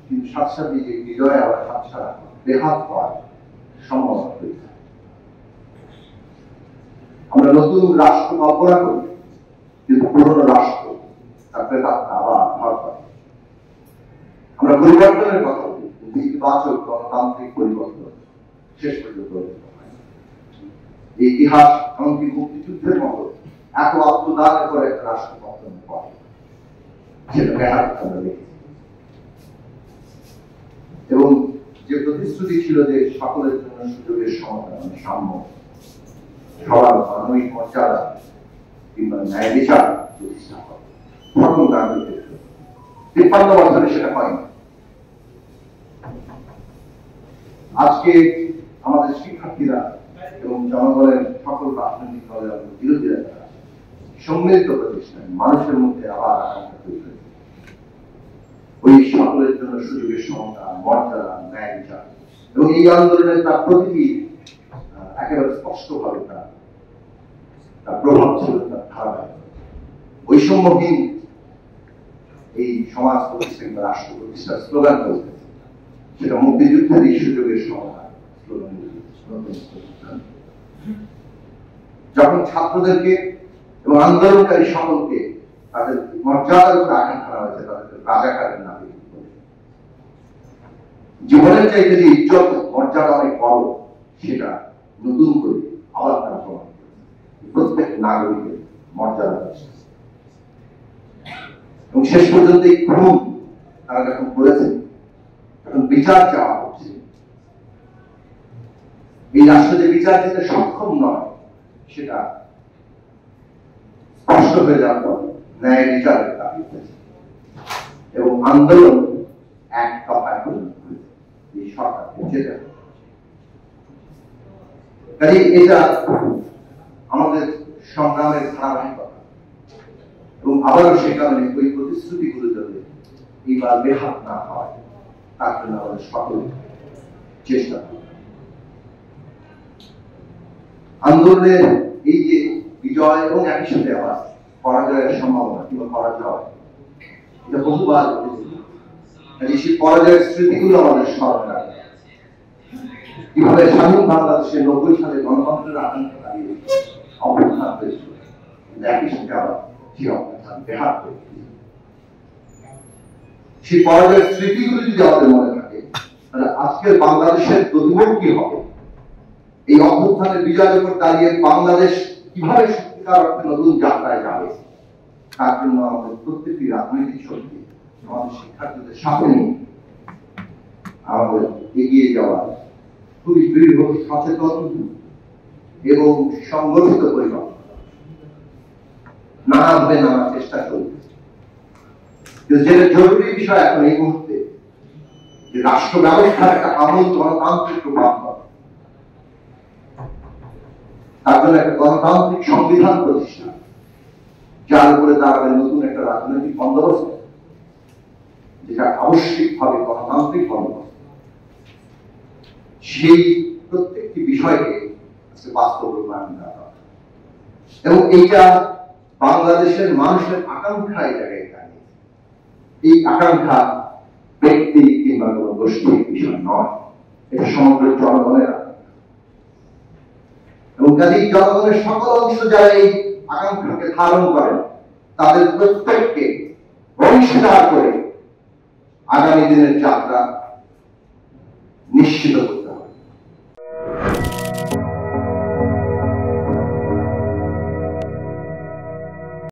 কিন্তু সাথে সাথে যে বিজয় আবার হাতছাড়া বেহাত হওয়ার সম্ভাবনা তৈরি হয়। আমরা নতুন রাষ্ট্র কল্পনা করি, কিন্তু পুরনো রাষ্ট্র তারপরে তাকে আবার ভাগ করে। আমরা পরিবর্তনের কথা বলি, কিন্তু ইতিবাচক গণতান্ত্রিক পরিবর্তন শেষ পর্যন্ত এই ইতিহাস এমনকি মুক্তিযুদ্ধের মতো এত আত্মদানের করে একটা রাষ্ট্র পতন করে, সেটা ব্যাহত আমরা দেখি। এবং যে প্রতিশ্রুতি ছিল যে সকলের জন্য সুযোগের সমাধান, সাম্য, সবার মানবিক মর্যাদা কিংবা ন্যায় বিচার প্রতিষ্ঠা করে, প্রথম গান্ধী 53 বছরে সেটা হয়নি। আজকে আমাদের শিক্ষার্থীরা এবং জনগণের সকল রাজনৈতিক দলের বিরোধীরা যারা সম্মিলিত প্রতিষ্ঠান মানুষের মধ্যে আবার আকাঙ্ক্ষা তৈরি হয়েছে, ওই সকলের জন্য সুযোগের সমতা, মর্যাদা, ন্যায় বিচার, এবং এই আন্দোলনের তার প্রতিটি একেবারে স্পষ্টভাবে তার প্রভাব ছিল, তার ধারাবাহিক বৈষম্যহীন এই সমাজ প্রতিষ্ঠা কিংবা রাষ্ট্র প্রতিষ্ঠার স্লোগান চলছে, সেটা মুক্তিযুদ্ধের এই সুযোগের সমতা স্লোগান। যখন ছাত্রদেরকে এবং আন্দোলনকারী সকলকে তাদের মর্যাদার উপর আঘাত করা হয়েছে, তাদেরকে রাজাকারের নামে জীবনের চাইতে যে ইজ্জত মর্যাদা অনেক বড়, সেটা নতুন করে আবার তারা প্রমাণ করেছে। প্রত্যেক নাগরিকের মর্যাদা এবং শেষ পর্যন্ত এই খুন তারা যখন করেছেন, তখন বিচার চাওয়া হচ্ছে। এই রাষ্ট্র যে বিচার দিতে সক্ষম নয়, সেটা স্পষ্ট হয়ে যাওয়ার পর ন্যায় বিচারের দাবি হয়েছে এবং আন্দোলন এক দফায় পরিণত হয়েছে এই সরকারকে যেতে হবে। কাজে এটা আমাদের সংগ্রামের ধারাবাহিকতা এবং আবারও সে কারণে ওই প্রতিশ্রুতিগুলো যাতে এইবার বেহাত না হয়, তার জন্য আমাদের সকলে চেষ্টা করব। আন্দোলনের এই যে বিজয় এবং একই সাথে আবার পরাজয়ের সম্ভাবনা কিংবা পরাজয়, এটা বহুবার সেই পরাজয়ের স্মৃতিগুলো আমাদের স্মরণ রাখবে। কিভাবে স্বাধীন বাংলাদেশের 90 সালে গণতন্ত্রের আকাঙ্ক্ষা দাঁড়িয়ে অবস্থান হয়েছিল, একই সাথে আবার সেই অবস্থান বেহাত হয়েছিল। সেই পরাজয়ের স্মৃতিগুলো যদি আমাদের মনে থাকে, তাহলে আজকের বাংলাদেশের গতিমুখ কি হবে, এই অভ্যুত্থানের বিজয়ের উপর দাঁড়িয়ে বাংলাদেশ কিভাবে সত্যিকার অর্থে নতুন যাত্রায় যাবে, তার জন্য আমাদের প্রত্যেকটি রাজনৈতিক শক্তি আমাদের শিক্ষার্থীদের সাথে নিয়ে আমাদের এগিয়ে যাওয়া খুবই দৃঢ়, সচেতন এবং সংগঠিত পরিকল্পনা নানাভাবে নানা চেষ্টা চলছে। যেটা জরুরি বিষয় এখন এই মুহূর্তে, যে রাষ্ট্র ব্যবস্থার একটা আমূল গণতান্ত্রিক রূপান্তর, তার জন্য একটা গণতান্ত্রিক সংবিধান প্রতিষ্ঠা, যার উপরে দাঁড়াবে নতুন একটা রাজনৈতিক বন্দোবস্ত, যেটা আবশ্যিকভাবে গণতান্ত্রিক বন্দোবস্ত। সেই প্রত্যেকটি বিষয়কে বাস্তব রূপায়ণ দেওয়া হবে এবং এইটা বাংলাদেশের মানুষের আকাঙ্ক্ষা এই জায়গায় দাঁড়িয়ে। এই আকাঙ্ক্ষা ব্যক্তি কিংবা কোনো গোষ্ঠীর বিষয় নয়, এটা সমগ্র জনগণের আকাঙ্ক্ষা। এবং কাজেই জনগণের সকল অংশ যারা এই আকাঙ্ক্ষাকে ধারণ করেন, তাদের প্রত্যেককে অংশীদার করে আগামী দিনের যাত্রা নিশ্চিত